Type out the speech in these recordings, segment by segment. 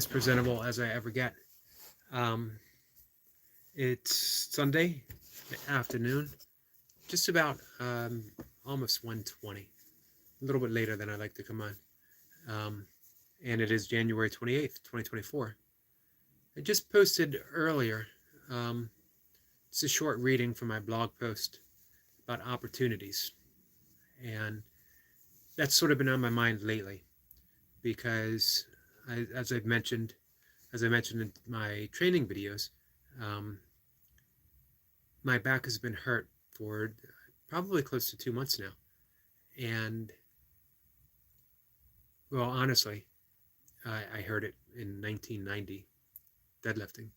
presentable as I ever get. Um, it's Sunday afternoon, just about almost 1:20, a little bit later than I like to come on. Um, and it is January 28th, 2024. I just posted earlier, um, it's a short reading from my blog post about opportunities. And that's sort of been on my mind lately because, as I mentioned in my training videos, um, my back has been hurt for probably close to 2 months now. And, well, honestly, I heard it in 1990, deadlifting.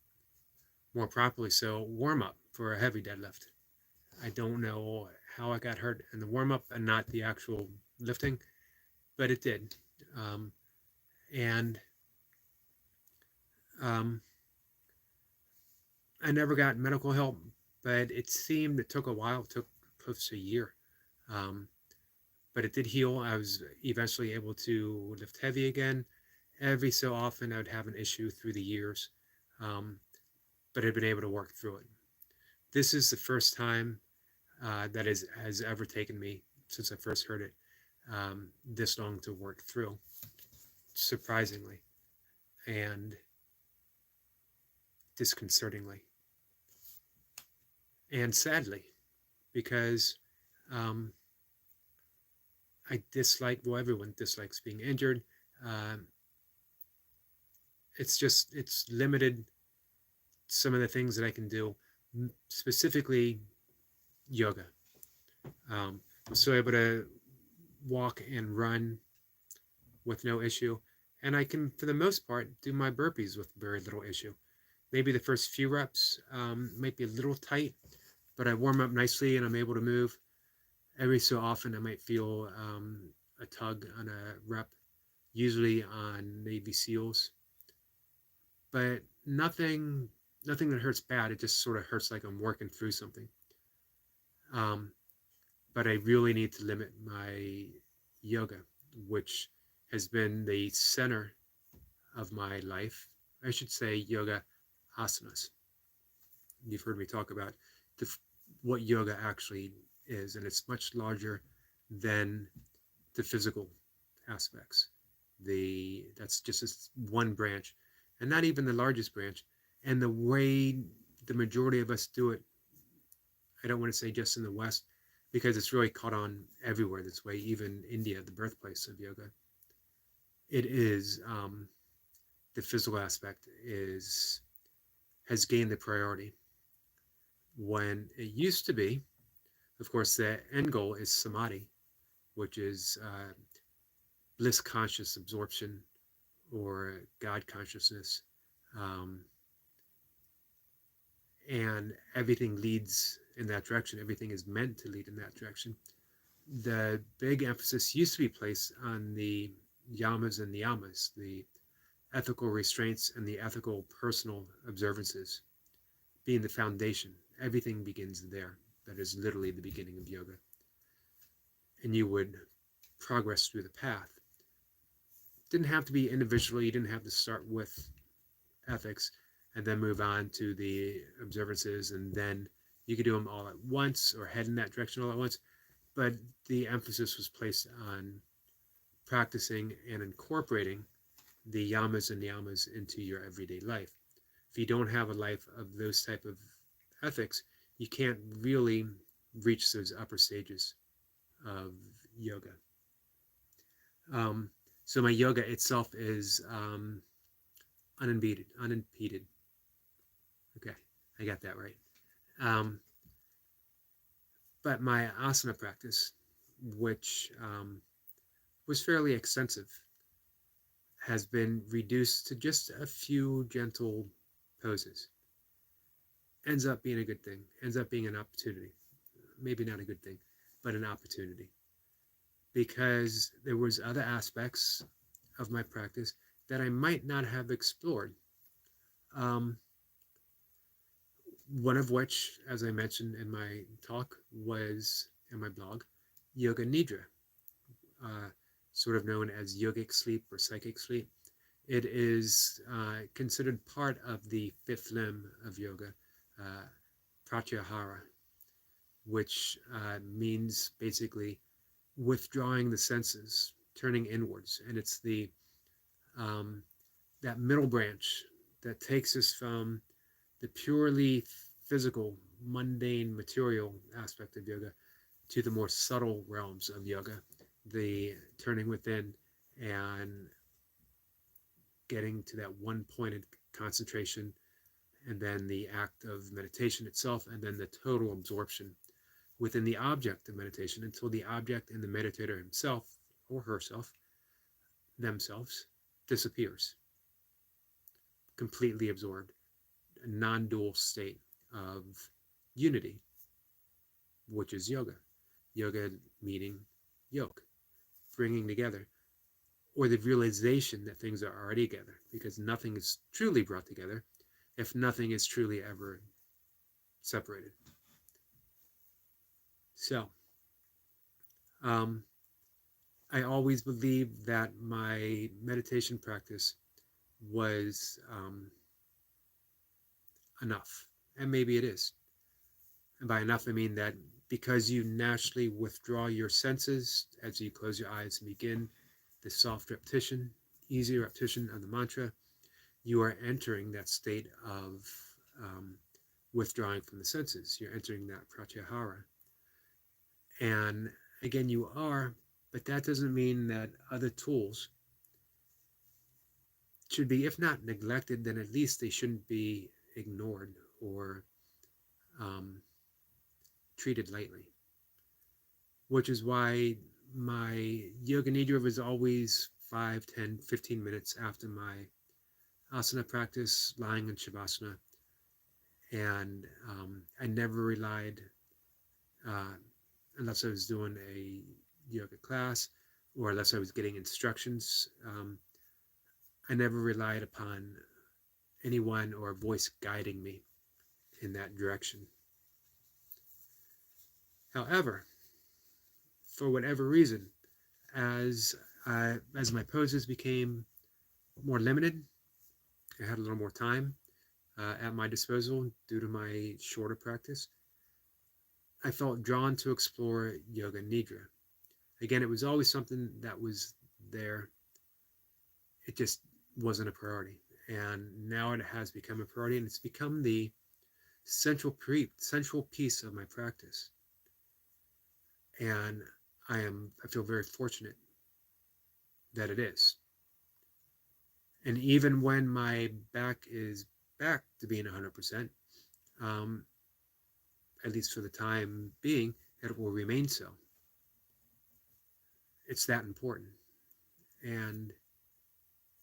More properly so, warm up for a heavy deadlift. I don't know how I got hurt in the warm up and not the actual lifting, but it did. Um, and um, I never got medical help, but it seemed it took a while. It took close to a year. Um, but it did heal. I was eventually able to lift heavy again. Every so often, I would have an issue through the years, um, but I've been able to work through it. This is the first time that has ever taken me, since I first heard it, this long to work through, surprisingly and disconcertingly. And sadly, because um, I dislike, well, everyone dislikes being injured. Um, it's limited some of the things that I can do, specifically yoga. I'm still able to walk and run with no issue, and I can, for the most part, do my burpees with very little issue. Maybe the first few reps might be a little tight, but I warm up nicely and I'm able to move. Every so often, I might feel a tug on a rep, usually on Navy SEALs, but nothing that hurts bad. It just sort of hurts like I'm working through something. Um, but I really need to limit my yoga, which has been the center of my life. I should say yoga asanas. You've heard me talk about what yoga actually is, and it's much larger than the physical aspects. That's just one branch, and not even the largest branch. And the way the majority of us do it, I don't want to say just in the West, because it's really caught on everywhere this way, even India, the birthplace of yoga. It is the physical aspect has gained the priority. When it used to be, of course, the end goal is samadhi, which is bliss conscious absorption or God consciousness. Um, and everything leads in that direction. Everything is meant to lead in that direction. The big emphasis used to be placed on the yamas and niyamas, the ethical restraints and the ethical personal observances being the foundation. Everything begins there. That is literally the beginning of yoga. And you would progress through the path. Didn't have to be individually. You didn't have to start with ethics and then move on to the observances, and then you could do them all at once or head in that direction all at once. But the emphasis was placed on practicing and incorporating the yamas and niyamas into your everyday life. If you don't have a life of those type of ethics, you can't really reach those upper stages of yoga. So my yoga itself is unimpeded. Okay, I got that right. But my asana practice, which was fairly extensive, has been reduced to just a few gentle poses. Ends up being a good thing, ends up being an opportunity. Maybe not a good thing, but an opportunity. Because there was other aspects of my practice that I might not have explored. One of which, as I mentioned in my talk, was in my blog, Yoga Nidra, sort of known as yogic sleep or psychic sleep. It is considered part of the fifth limb of yoga, uh, pratyahara, which means basically withdrawing the senses, turning inwards. And it's the that middle branch that takes us from the purely physical, mundane, material aspect of yoga to the more subtle realms of yoga, the turning within and getting to that one pointed concentration, and then the act of meditation itself, and then the total absorption within the object of meditation until the object and the meditator himself or herself, themselves, disappears, completely absorbed, a non-dual state of unity, which is yoga. Yoga meaning yoke, bringing together, or the realization that things are already together, because nothing is truly brought together if nothing is truly ever separated. So, I always believed that my meditation practice was enough, and maybe it is. And by enough, I mean that because you naturally withdraw your senses as you close your eyes and begin the soft repetition, easy repetition of the mantra, you are entering that state of withdrawing from the senses. You're entering that pratyahara. And again, you are, but that doesn't mean that other tools should be, if not neglected, then at least they shouldn't be ignored or treated lightly. Which is why my yoga nidra was always 5, 10, 15 minutes after my asana practice, lying in shavasana. And I never relied, unless I was doing a yoga class or unless I was getting instructions, I never relied upon anyone or a voice guiding me in that direction. However, for whatever reason, as my poses became more limited, I had a little more time at my disposal due to my shorter practice, I felt drawn to explore yoga nidra. Again, it was always something that was there. It just wasn't a priority. And now it has become a priority, and it's become the central piece of my practice. And I feel very fortunate that it is. And even when my back is back to being 100%, at least for the time being, it will remain so. It's that important and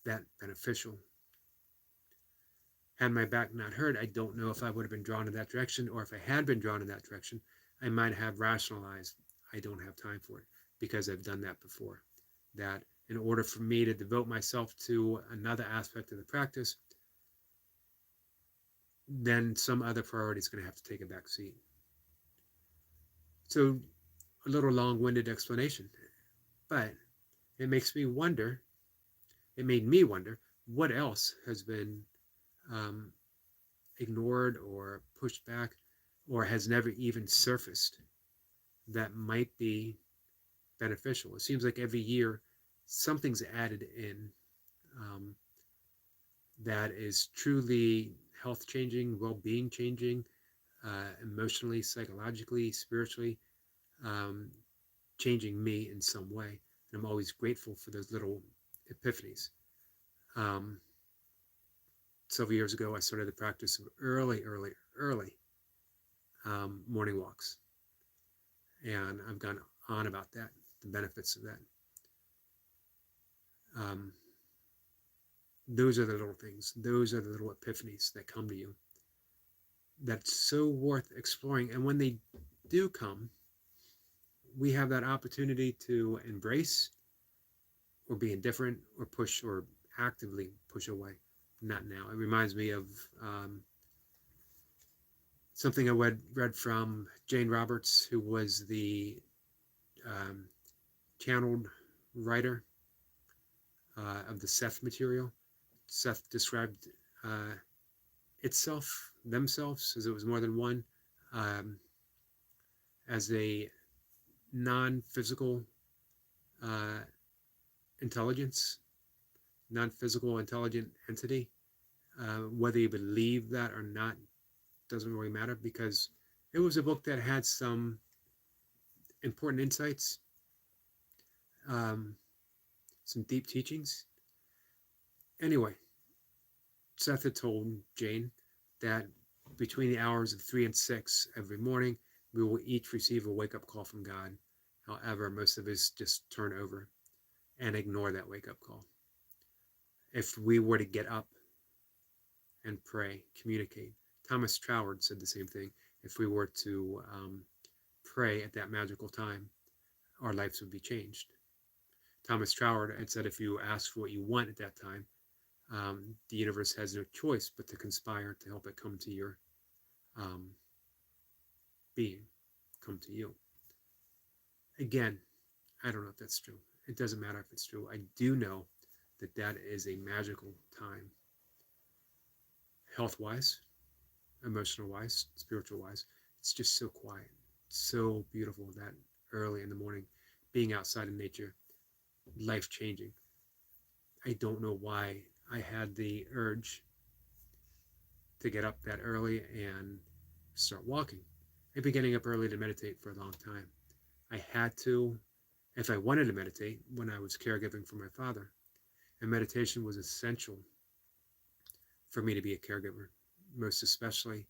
that beneficial. Had my back not hurt, I don't know if I would have been drawn in that direction, or if I had been drawn in that direction, I might have rationalized I don't have time for it, because I've done that before. That in order for me to devote myself to another aspect of the practice, then some other priority is going to have to take a back seat. So a little long-winded explanation, but it makes me wonder, it made me wonder, what else has been ignored or pushed back or has never even surfaced that might be beneficial. It seems like every year something's added in that is truly health changing, well-being changing, emotionally, psychologically, spiritually, changing me in some way. And I'm always grateful for those little epiphanies. Several years ago, I started the practice of early morning walks. And I've gone on about that, the benefits of that. Those are the little things. Those are the little epiphanies that come to you. That's so worth exploring. And when they do come, we have that opportunity to embrace or be indifferent or push or actively push away. Not now. It reminds me of something I read from Jane Roberts, who was the channeled writer of the Seth material. Seth described themselves, as it was more than one, um, as a non-physical uh, intelligence, non-physical intelligent entity. Whether you believe that or not doesn't really matter, because it was a book that had some important insights, um, some deep teachings. Anyway, Seth had told Jane that between the hours of 3 and 6 every morning, we will each receive a wake-up call from God. However, most of us just turn over and ignore that wake-up call. If we were to get up and pray, communicate. Thomas Troward said the same thing. If we were to pray at that magical time, our lives would be changed. Thomas Troward had said, if you ask for what you want at that time, the universe has no choice but to conspire to help it come to your being, come to you. Again, I don't know if that's true. It doesn't matter if it's true. I do know that that is a magical time, health-wise, emotional-wise, spiritual-wise. It's just so quiet, so beautiful that early in the morning, being outside in nature, life-changing. I don't know why I had the urge to get up that early and start walking. I've been getting up early to meditate for a long time. I had to, if I wanted to meditate, when I was caregiving for my father. And meditation was essential for me to be a caregiver, most especially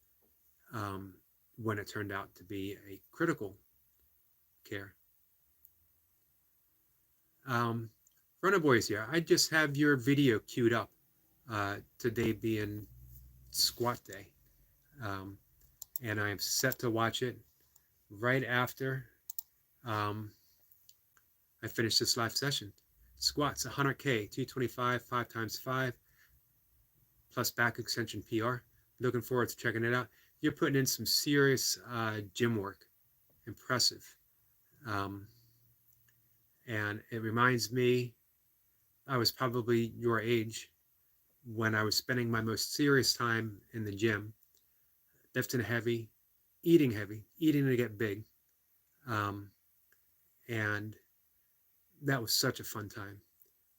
when it turned out to be a critical care. Runner Boy is here. I just have your video queued up, today being squat day. And I am set to watch it right after I finish this live session. Squats, 100K, 225, 5 times 5, plus back extension PR. Looking forward to checking it out. You're putting in some serious gym work. Impressive. And it reminds me, I was probably your age when I was spending my most serious time in the gym, lifting heavy, eating to get big. And that was such a fun time.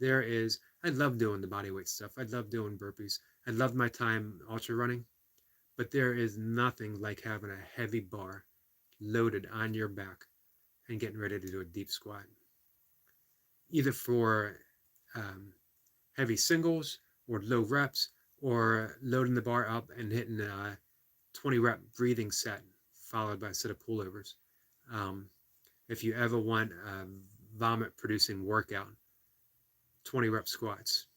I love doing the bodyweight stuff. I love doing burpees. I loved my time ultra running, but there is nothing like having a heavy bar loaded on your back and getting ready to do a deep squat. Either for heavy singles or low reps, or loading the bar up and hitting a 20 rep breathing set followed by a set of pullovers. If you ever want a vomit producing workout, 20 rep squats.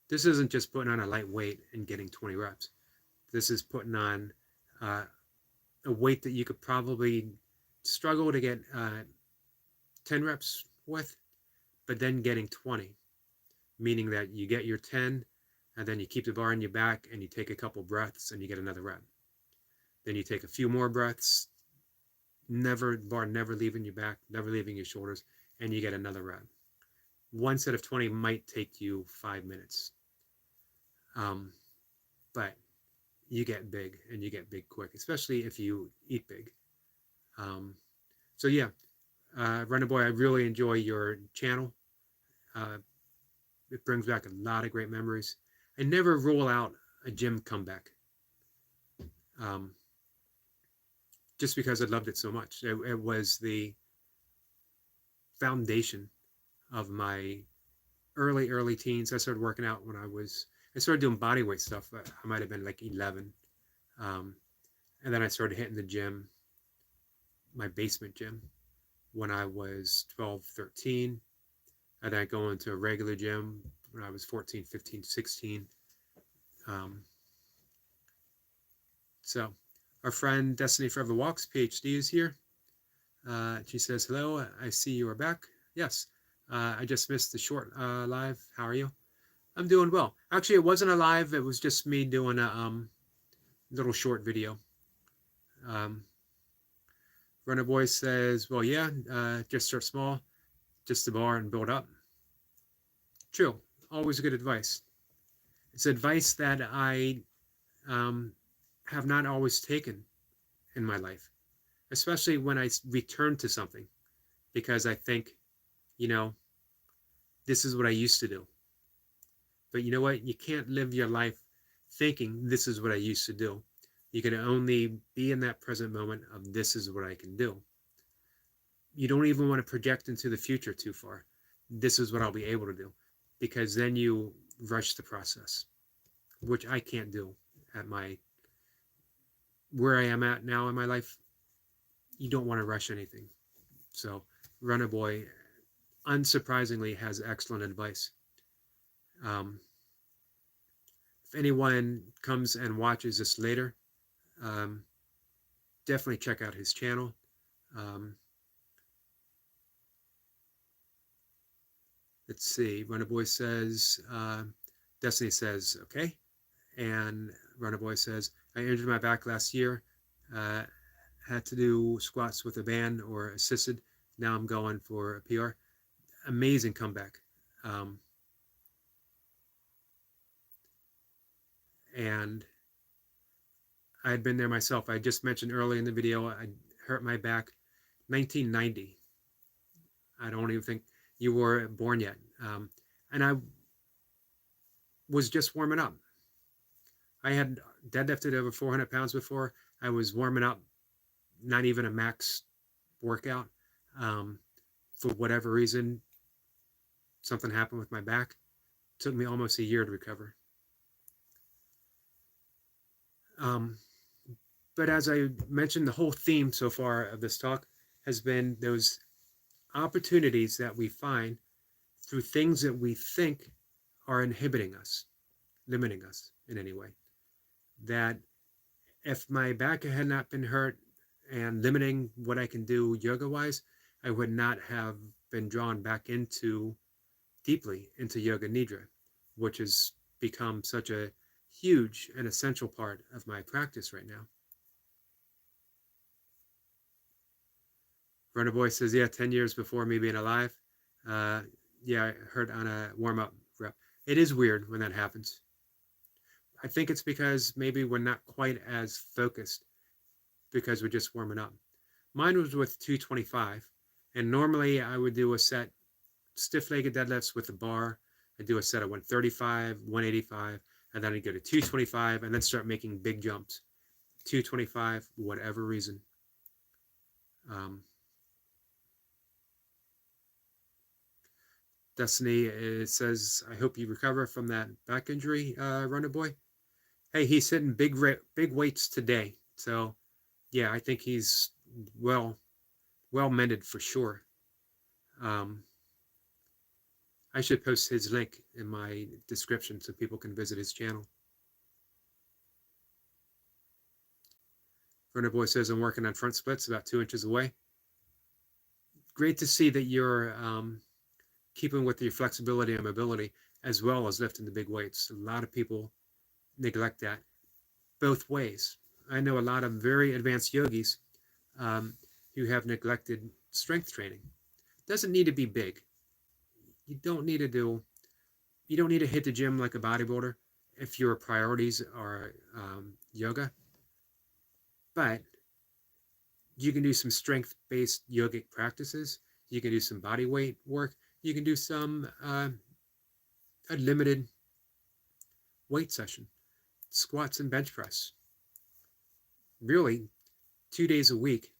This isn't just putting on a light weight and getting 20 reps. This is putting on a weight that you could probably struggle to get 10 reps with, but then getting 20, meaning that you get your 10 and then you keep the bar in your back and you take a couple breaths and you get another rep. Then you take a few more breaths, bar never leaving your back, never leaving your shoulders, and you get another rep. One set of 20 might take you 5 minutes. But you get big, and you get big quick, especially if you eat big. So yeah, Runner Boy, I really enjoy your channel. It brings back a lot of great memories. I never rule out a gym comeback, just because I loved it so much. It was the foundation of my early teens. I started working out when I started doing bodyweight stuff. I might have been like 11. And then I started hitting the gym, my basement gym, when I was 12, 13. And then I go into a regular gym when I was 14, 15, 16. So our friend Destiny Forever Walks, PhD, is here. She says, hello, I see you are back. Yes, I just missed the short live. How are you? I'm doing well. Actually, it wasn't a live. It was just me doing a little short video. Runner Boy says, well, yeah, just start small, just the bar and build up. True. Always good advice. It's advice that I have not always taken in my life, especially when I return to something because I think, you know, this is what I used to do. But you know what? You can't live your life thinking this is what I used to do. You can only be in that present moment of this is what I can do. You don't even want to project into the future too far. This is what I'll be able to do, because then you rush the process, which I can't do at my where I am at now in my life. You don't want to rush anything. So Runner Boy, unsurprisingly, has excellent advice. Um, if anyone comes and watches this later, um, definitely check out his channel. Um, let's see. Runner Boy says, Destiny says, okay. And Runner Boy says, I injured my back last year. Uh, had to do squats with a band or assisted. Now I'm going for a PR. Amazing comeback. And I had been there myself. I just mentioned early in the video, I hurt my back 1990. I don't even think you were born yet. And I was just warming up. I had deadlifted over 400 pounds before. I was warming up, not even a max workout. For whatever reason, something happened with my back. It took me almost a year to recover. But as I mentioned, the whole theme so far of this talk has been those opportunities that we find through things that we think are inhibiting us, limiting us in any way. That if my back had not been hurt and limiting what I can do yoga-wise, I would not have been drawn back deeply into Yoga Nidra, which has become such a huge and essential part of my practice right now. Runner Boy says, yeah, 10 years before me being alive. Yeah, I heard on a warm-up rep. It is weird when that happens. I think it's because maybe we're not quite as focused because we're just warming up. Mine was with 225, and normally I would do a set stiff-legged deadlifts with a bar. I'd do a set of 135, 185, and then I'd go to 225 and then start making big jumps. 225, whatever reason. Destiny says, I hope you recover from that back injury, Runner Boy. Hey, he's hitting big weights today. So, yeah, I think he's well mended for sure. I should post his link in my description so people can visit his channel. Runner Boy says, I'm working on front splits about 2 inches away. Great to see that you're keeping with your flexibility and mobility as well as lifting the big weights. A lot of people neglect that both ways. I know a lot of very advanced yogis who have neglected strength training. It doesn't need to be big. You don't need to hit the gym like a bodybuilder if your priorities are yoga. But you can do some strength-based yogic practices. You can do some body weight work. You can do some a limited weight session, squats and bench press. Really, 2 days a week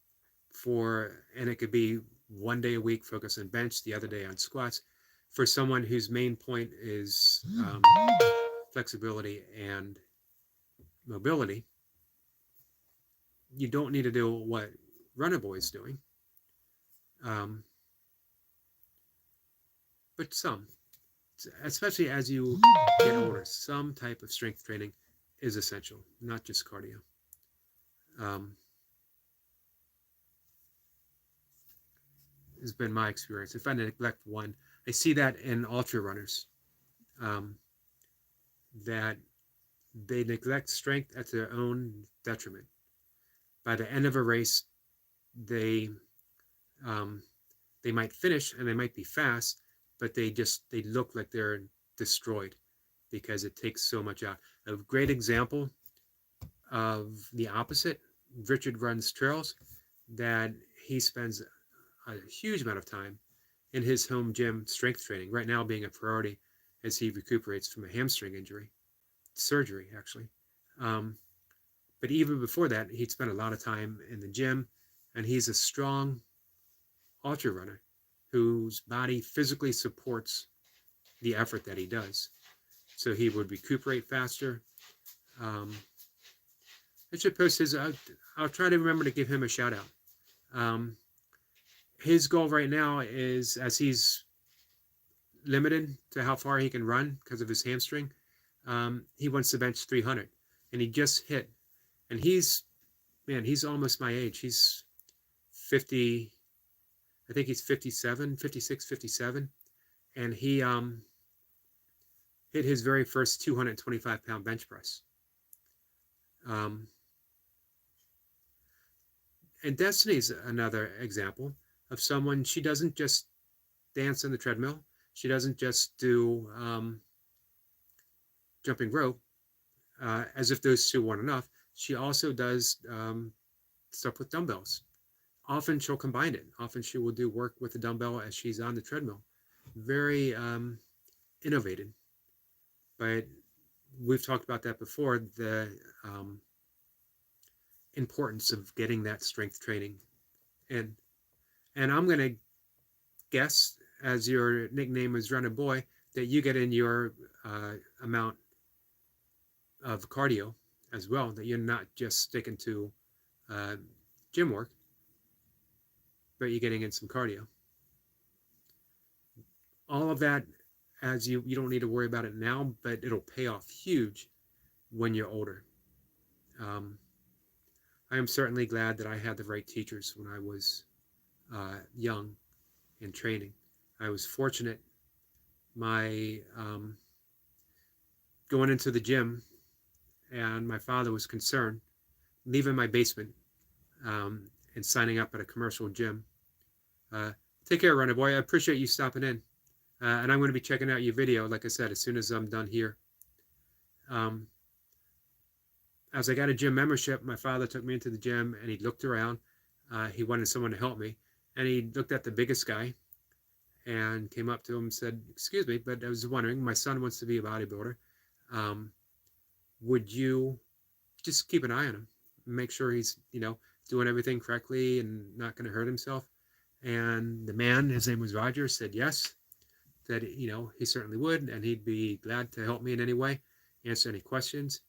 and it could be 1 day a week focus on bench, the other day on squats. For someone whose main point is flexibility and mobility, you don't need to do what Runner Boy is doing. But especially as you get older, some type of strength training is essential, not just cardio. Has been my experience. If I neglect one, I see that in ultra runners, that they neglect strength at their own detriment. By the end of a race, they might finish and they might be fast, but they look like they're destroyed. because it takes so much out. A great example of the opposite, Richard runs trails, that he spends a huge amount of time in his home gym strength training, right now being a priority as he recuperates from a hamstring injury, surgery actually. Um, but even before that, he'd spent a lot of time in the gym, and he's a strong ultra runner whose body physically supports the effort that he does. So he would recuperate faster. Um, I should post his. I'll try to remember to give him a shout out. Um, his goal right now is, as he's limited to how far he can run because of his hamstring, he wants to bench 300, and he just hit. And he's almost my age. He's 50. I think he's 57, 56, 57, and he hit his very first 225-pound bench press. Um, and Destiny's another example of someone. She doesn't just dance on the treadmill. She doesn't just do jumping rope, as if those two weren't enough. She also does stuff with dumbbells. Often she'll combine it. Often she will do work with the dumbbell as she's on the treadmill. Very innovative. But we've talked about that before, the importance of getting that strength training in. And I'm going to guess, as your nickname is Running Boy, that you get in your amount of cardio as well, that you're not just sticking to gym work, but you're getting in some cardio. All of that, as you don't need to worry about it now, but it'll pay off huge when you're older. I am certainly glad that I had the right teachers when I was young in training. I was fortunate. My going into the gym, and my father was concerned leaving my basement and signing up at a commercial gym. Take care, Runner Boy. I appreciate you stopping in. And I'm going to be checking out your video, like I said, as soon as I'm done here. As I got a gym membership, my father took me into the gym, and he looked around. He wanted someone to help me. And he looked at the biggest guy and came up to him and said, "Excuse me, but I was wondering, my son wants to be a bodybuilder. Would you just keep an eye on him, make sure he's, doing everything correctly and not going to hurt himself?" And the man, his name was Roger, said yes, that, he certainly would, and he'd be glad to help me in any way, answer any questions.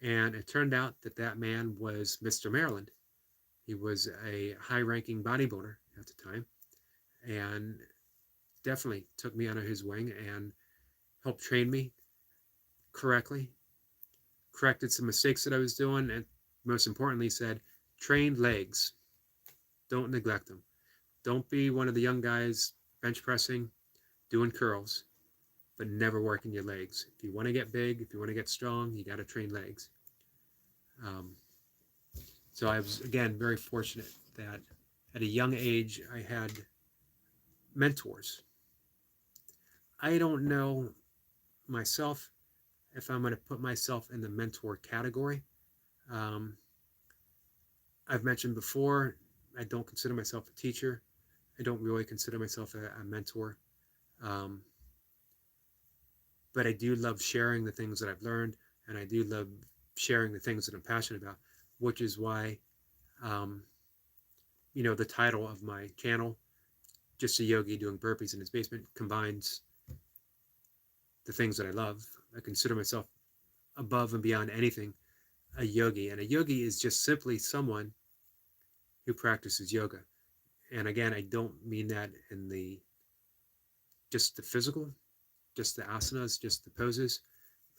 And it turned out that that man was Mr. Maryland. He was a high-ranking bodybuilder at the time, and definitely took me under his wing and helped train me correctly, corrected some mistakes that I was doing, and most importantly said, train legs. Don't neglect them. Don't be one of the young guys bench pressing, doing curls, but never working your legs. If you want to get big, if you want to get strong, you got to train legs. So I was, again, very fortunate that at a young age I had mentors. I don't know myself if I'm going to put myself in the mentor category. I've mentioned before, I don't consider myself a teacher. I don't really consider myself a mentor. But I do love sharing the things that I've learned, and I do love sharing the things that I'm passionate about, which is why, the title of my channel, Just a Yogi Doing Burpees in His Basement, combines the things that I love. I consider myself above and beyond anything a yogi, and a yogi is just simply someone who practices yoga. And again, I don't mean that in just the physical, just the asanas, just the poses.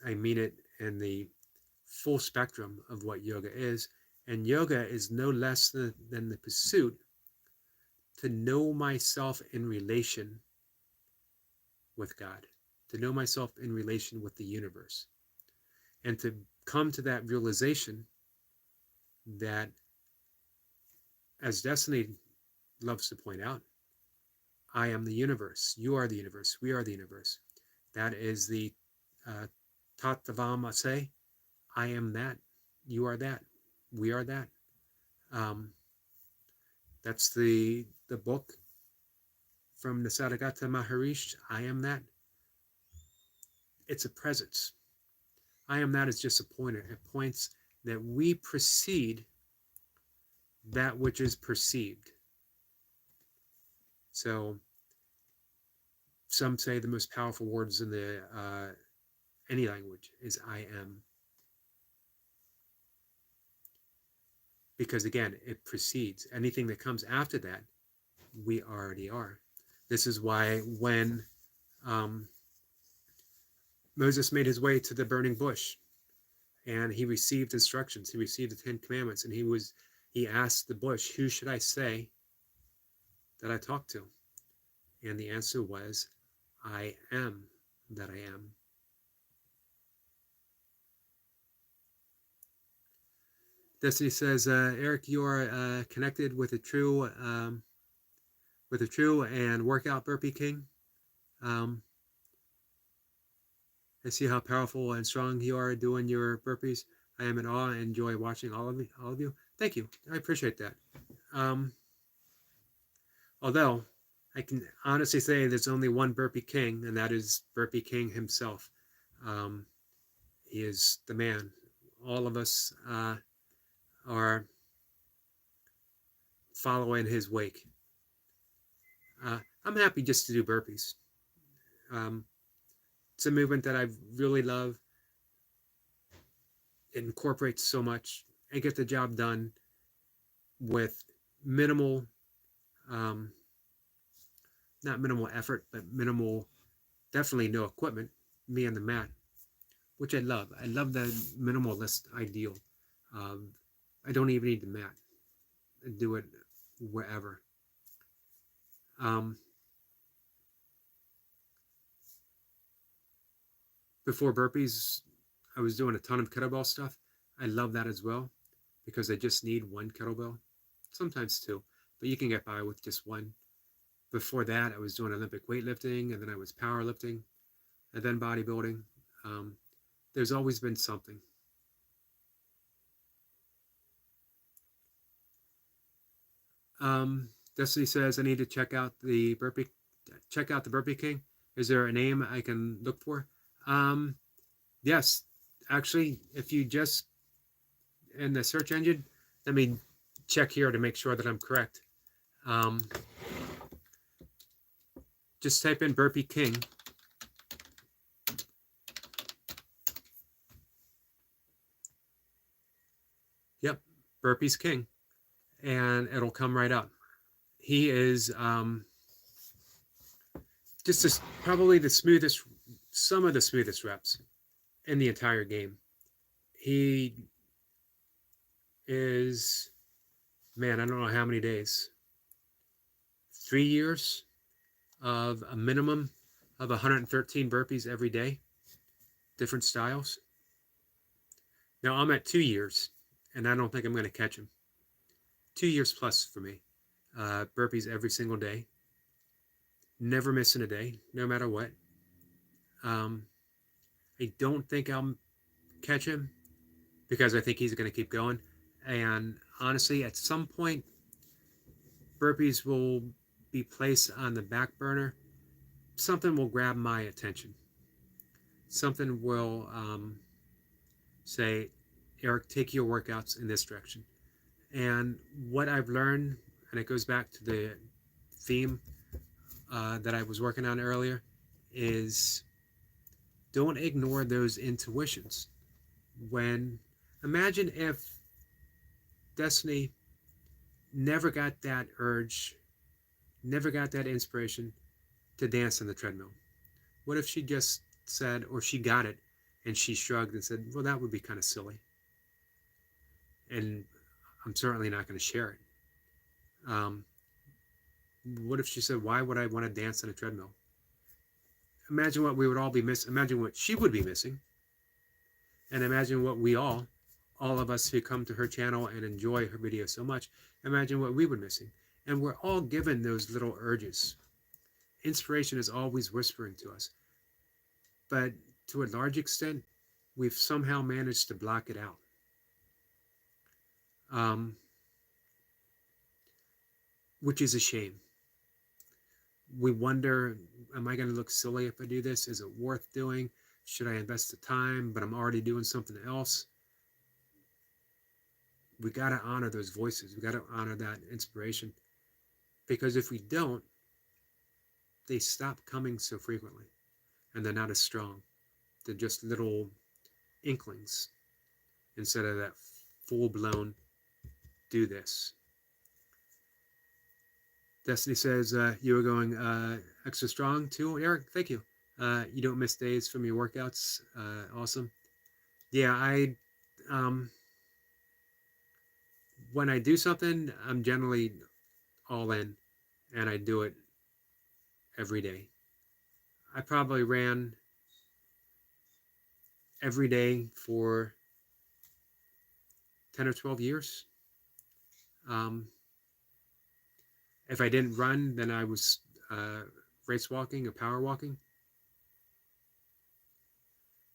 I mean it in the full spectrum of what yoga is. And yoga is no less than the pursuit to know myself in relation with God, to know myself in relation with the universe, and to come to that realization that, as Destiny loves to point out, I am the universe, you are the universe, we are the universe. That is the Tattvam say, I am that, you are that, we are that. Um, that's the book from the Nisargadatta Maharishi, I am that. It's a presence. I am that is just a pointer. It points that we precede that which is perceived. So some say the most powerful words in the any language is I am. Because again, it precedes. Anything that comes after that, we already are. This is why when Moses made his way to the burning bush and he received instructions, he received the 10 Commandments, and he asked the bush, who should I say that I talk to? And the answer was, I am that I am. Destiny says, Eric, you are connected with a true and workout burpee king. I see how powerful and strong you are doing your burpees. I am in awe and enjoy watching all of you. Thank you. I appreciate that. Although I can honestly say there's only one burpee king, and that is Burpee King himself. He is the man. All of us are following his wake. I'm happy just to do burpees. It's a movement that I really love. It incorporates so much. I get the job done with minimal, not minimal effort, but minimal, definitely no equipment, me and the mat, which I love. I love the minimalist ideal. I don't even need the mat. I do it wherever. Before burpees, I was doing a ton of kettlebell stuff. I love that as well because I just need one kettlebell, sometimes two, but you can get by with just one. Before that, I was doing Olympic weightlifting, and then I was powerlifting, and then bodybuilding. There's always been something. Destiny says I need to check out the Burpee King. Is there a name I can look for? Yes, actually, if you just in the search engine, let me check here to make sure that I'm correct. Just type in Burpee King. Yep, Burpees King, and it'll come right up. He is just probably some of the smoothest reps in the entire game. He is, man, I don't know how many days. 3 years of a minimum of 113 burpees every day, different styles. Now I'm at 2 years, and I don't think I'm going to catch him. 2 years plus for me. Burpees every single day. Never missing a day, no matter what. I don't think I'll catch him because I think he's going to keep going. And honestly, at some point, burpees will be placed on the back burner. Something will grab my attention. Something will say, Eric, take your workouts in this direction. And what I've learned, and it goes back to the theme that I was working on earlier, is don't ignore those intuitions. Imagine if Destiny never got that urge, never got that inspiration to dance on the treadmill. What if she just said, or she got it, and she shrugged and said, well, that would be kind of silly. And I'm certainly not going to share it. What if she said, why would I want to dance on a treadmill? Imagine what we would all be missing. Imagine what she would be missing. And imagine what all of us who come to her channel and enjoy her videos so much, imagine what we were missing. And we're all given those little urges. Inspiration is always whispering to us. But to a large extent, we've somehow managed to block it out. Which is a shame. We wonder, am I going to look silly if I do this? Is it worth doing? Should I invest the time, but I'm already doing something else? We got to honor those voices. We got to honor that inspiration. Because if we don't, they stop coming so frequently. And they're not as strong. They're just little inklings instead of that full-blown do this. Destiny says you were going extra strong too, Eric. Thank you. You don't miss days from your workouts. Awesome. Yeah, when I do something, I'm generally all in, and I do it every day. I probably ran every day for 10 or 12 years. If I didn't run, then I was race walking or power walking.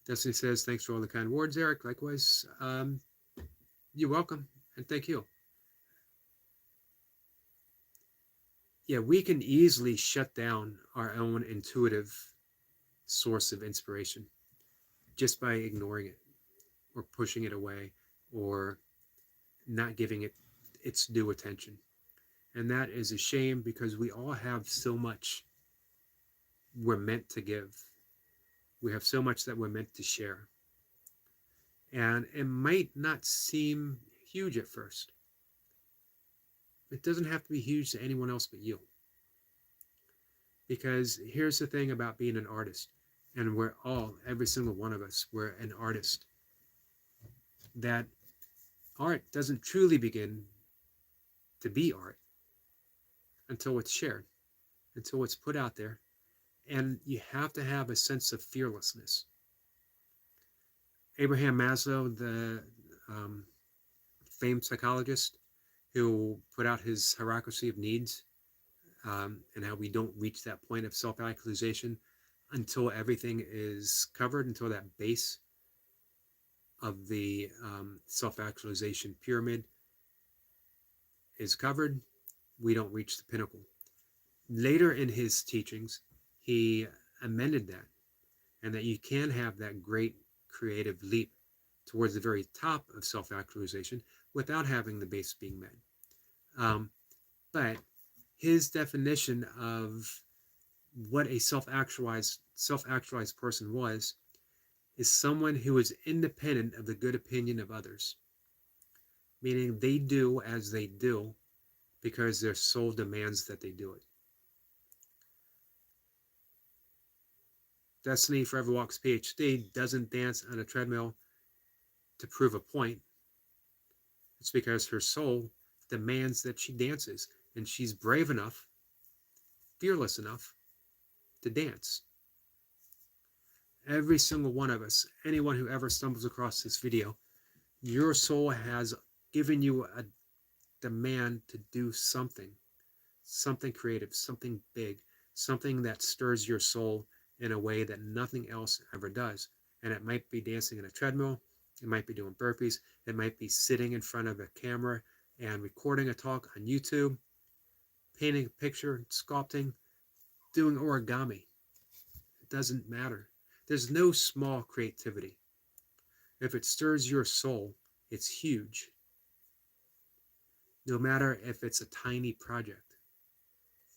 Destiny says, thanks for all the kind words, Eric. Likewise. You're welcome, and thank you. Yeah, we can easily shut down our own intuitive source of inspiration just by ignoring it or pushing it away or not giving it its due attention. And that is a shame because we all have so much we're meant to give. We have so much that we're meant to share. And it might not seem huge at first. It doesn't have to be huge to anyone else but you. Because here's the thing about being an artist, and we're all, every single one of us, we're an artist. That art doesn't truly begin to be art until it's shared, until it's put out there. And you have to have a sense of fearlessness. Abraham Maslow, the famed psychologist who put out his hierarchy of needs, and how we don't reach that point of self-actualization until everything is covered, until that base of the self-actualization pyramid is covered, we don't reach the pinnacle. Later in his teachings, he amended that, and that you can have that great creative leap towards the very top of self-actualization without having the base being met. But his definition of what a self-actualized person was is someone who is independent of the good opinion of others, meaning they do as they do because their soul demands that they do it. Destiny Forever Walks PhD doesn't dance on a treadmill to prove a point. It's because her soul demands that she dances, and she's brave enough, fearless enough to dance. Every single one of us, anyone who ever stumbles across this video, your soul has given you a demand to do something creative, something big, something that stirs your soul in a way that nothing else ever does. And it might be dancing in a treadmill, it might be doing burpees, it might be sitting in front of a camera and recording a talk on YouTube, painting a picture, sculpting, doing origami. It doesn't matter. There's no small creativity. If it stirs your soul, it's huge. No matter if it's a tiny project.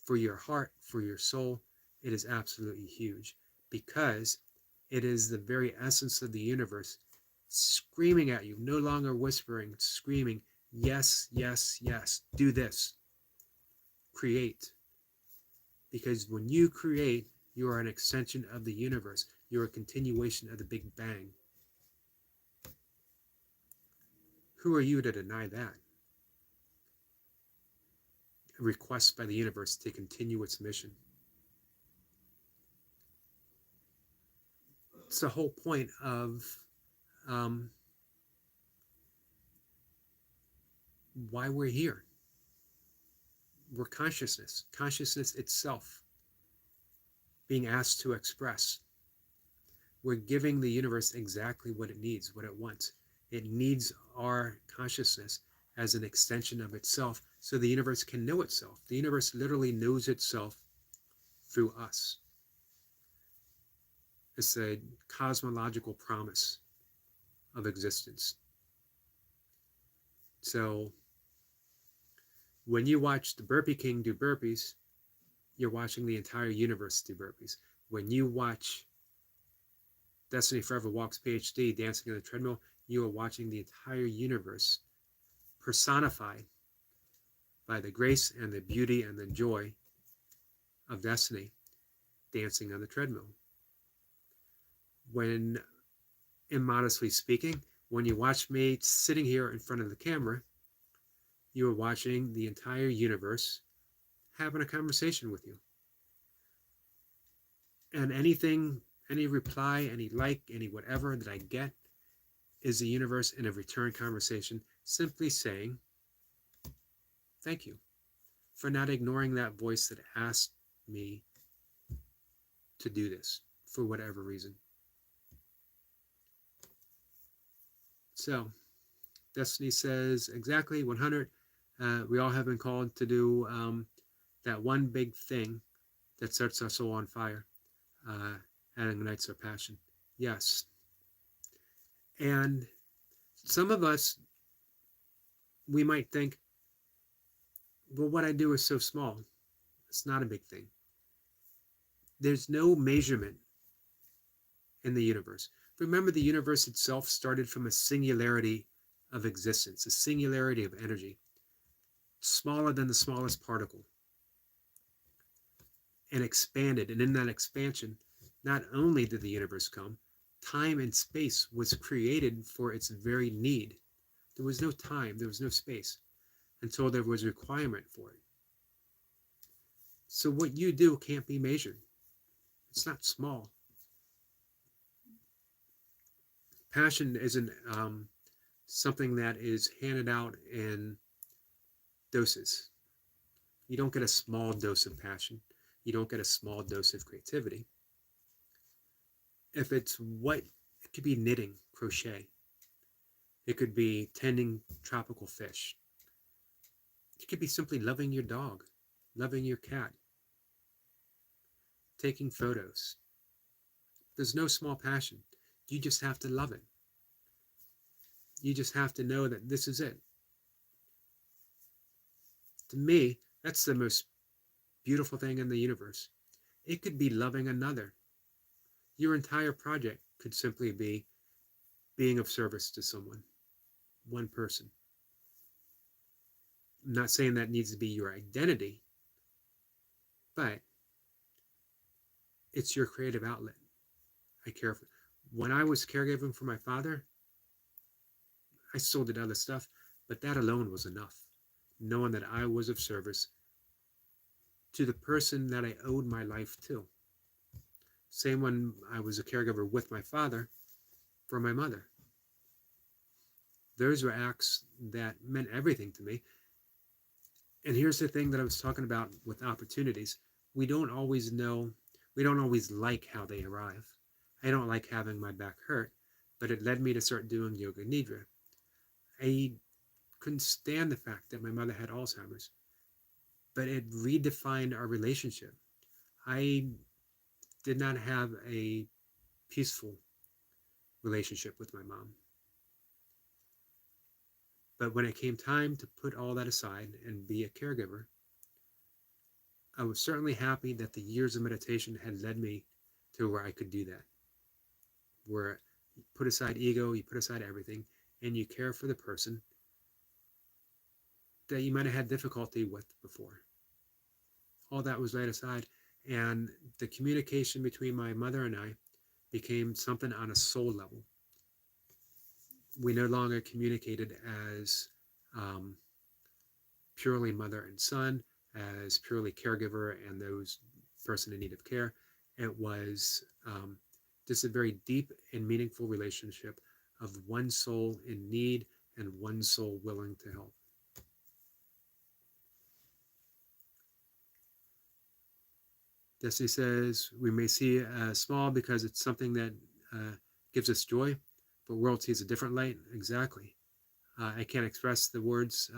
For your heart, for your soul, it is absolutely huge because it is the very essence of the universe screaming at you, no longer whispering, screaming, yes, yes, yes, do this. Create. Because when you create, you are an extension of the universe. You're a continuation of the Big Bang. Who are you to deny that? A request by the universe to continue its mission. It's the whole point of why we're here. We're consciousness itself being asked to express. We're giving the universe exactly what it needs, what it wants. It needs our consciousness as an extension of itself so the universe can know itself. The universe literally knows itself through us. It's a cosmological promise of existence. So when you watch the Burpee King do burpees, you're watching the entire universe do burpees. When you watch Destiny Forever Walks PhD dancing on the treadmill, you are watching the entire universe personified by the grace and the beauty and the joy of Destiny dancing on the treadmill. When, immodestly speaking, when you watch me sitting here in front of the camera, you are watching the entire universe having a conversation with you. And anything, any reply, any like, any whatever that I get is the universe in a return conversation simply saying, thank you for not ignoring that voice that asked me to do this for whatever reason. So, Destiny says exactly 100. We all have been called to do that one big thing that sets our soul on fire and ignites our passion. Yes. And some of us, we might think, well, what I do is so small. It's not a big thing. There's no measurement in the universe. Remember, the universe itself started from a singularity of existence, a singularity of energy, smaller than the smallest particle, and expanded. And in that expansion, not only did the universe come, time and space was created for its very need. There was no time, there was no space until there was a requirement for it. So what you do can't be measured. It's not small. Passion isn't something that is handed out in doses. You don't get a small dose of passion. You don't get a small dose of creativity. If it's what, it could be knitting, crochet. It could be tending tropical fish. It could be simply loving your dog, loving your cat, taking photos. There's no small passion. You just have to love it. You just have to know that this is it. To me, that's the most beautiful thing in the universe. It could be loving another. Your entire project could simply be being of service to someone, one person. I'm not saying that needs to be your identity, but it's your creative outlet. I care for. When I was caregiving for my father, I still did other stuff, but that alone was enough. Knowing that I was of service to the person that I owed my life to. Same when I was a caregiver with my father for my mother. Those were acts that meant everything to me. And here's the thing that I was talking about with opportunities. We don't always know, we don't always like how they arrive. I don't like having my back hurt, but it led me to start doing yoga nidra. I couldn't stand the fact that my mother had Alzheimer's, but it redefined our relationship. I did not have a peaceful relationship with my mom. But when it came time to put all that aside and be a caregiver, I was certainly happy that the years of meditation had led me to where I could do that. Where you put aside ego, you put aside everything, and you care for the person that you might have had difficulty with before. All that was laid aside, and the communication between my mother and I became something on a soul level. We no longer communicated as purely mother and son, as purely caregiver and those person in need of care. It was just a very deep and meaningful relationship of one soul in need and one soul willing to help. Destiny says, we may see it as small because it's something that gives us joy, but world sees a different light. Exactly. I can't express the words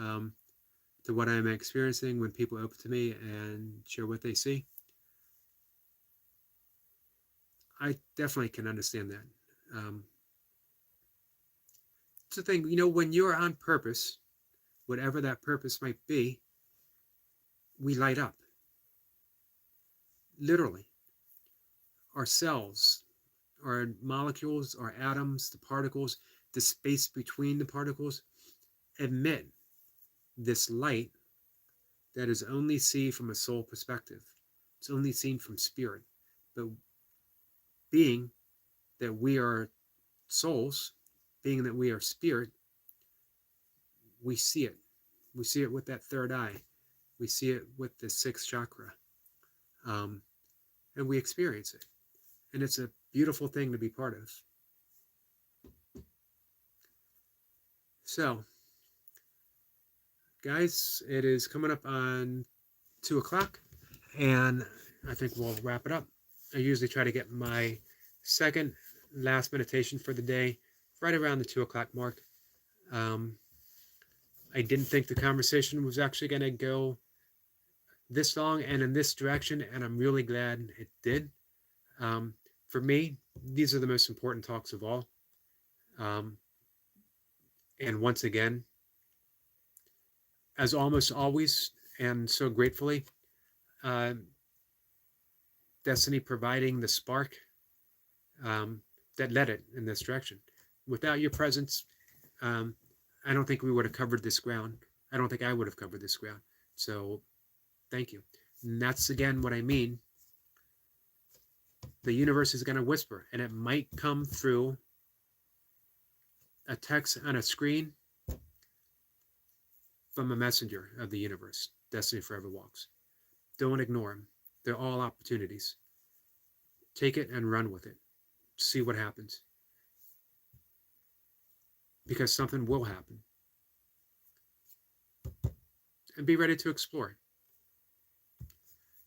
to what I'm experiencing when people open to me and share what they see. I definitely can understand that. It's the thing, when you're on purpose, whatever that purpose might be, we light up. Literally. Our cells, our molecules, our atoms, the particles, the space between the particles emit this light that is only seen from a soul perspective. It's only seen from spirit. But being that we are souls, being that we are spirit, we see it. We see it with that third eye. We see it with the sixth chakra. And we experience it. And it's a beautiful thing to be part of. So, guys, it is coming up on 2 o'clock, and I think we'll wrap it up. I usually try to get my second last meditation for the day right around the 2 o'clock mark. I didn't think the conversation was actually going to go this long and in this direction, and I'm really glad it did. For me, these are the most important talks of all. And once again, as almost always, and so gratefully, Destiny providing the spark that led it in this direction. Without your presence, I don't think we would have covered this ground. I don't think I would have covered this ground. So thank you. And that's again what I mean. The universe is going to whisper, and it might come through a text on a screen from a messenger of the universe. Destiny Forever Walks. Don't ignore them. They're all opportunities. Take it and run with it. See what happens. Because something will happen. And be ready to explore.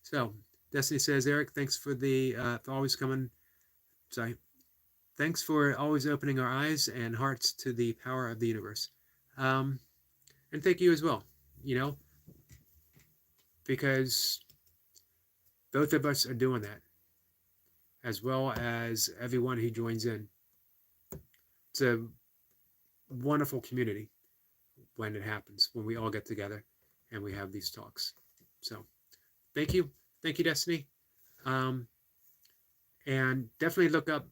So, Destiny says, Eric, thanks for for always coming. Sorry. Thanks for always opening our eyes and hearts to the power of the universe. And thank you as well, because both of us are doing that, as well as everyone who joins in. It's a wonderful community when it happens, when we all get together and we have these talks. So thank you, Destiny. And definitely look up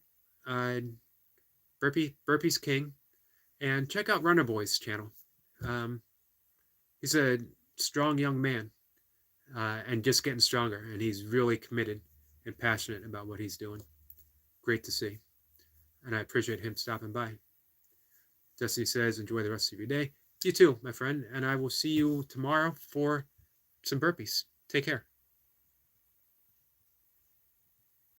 Burpees King, and check out Runner Boy's channel. He's a strong young man, and just getting stronger, and he's really committed and passionate about what he's doing. Great to see, and I appreciate him stopping by. Destiny says, enjoy the rest of your day. You too, my friend, and I will see you tomorrow for some burpees. Take care.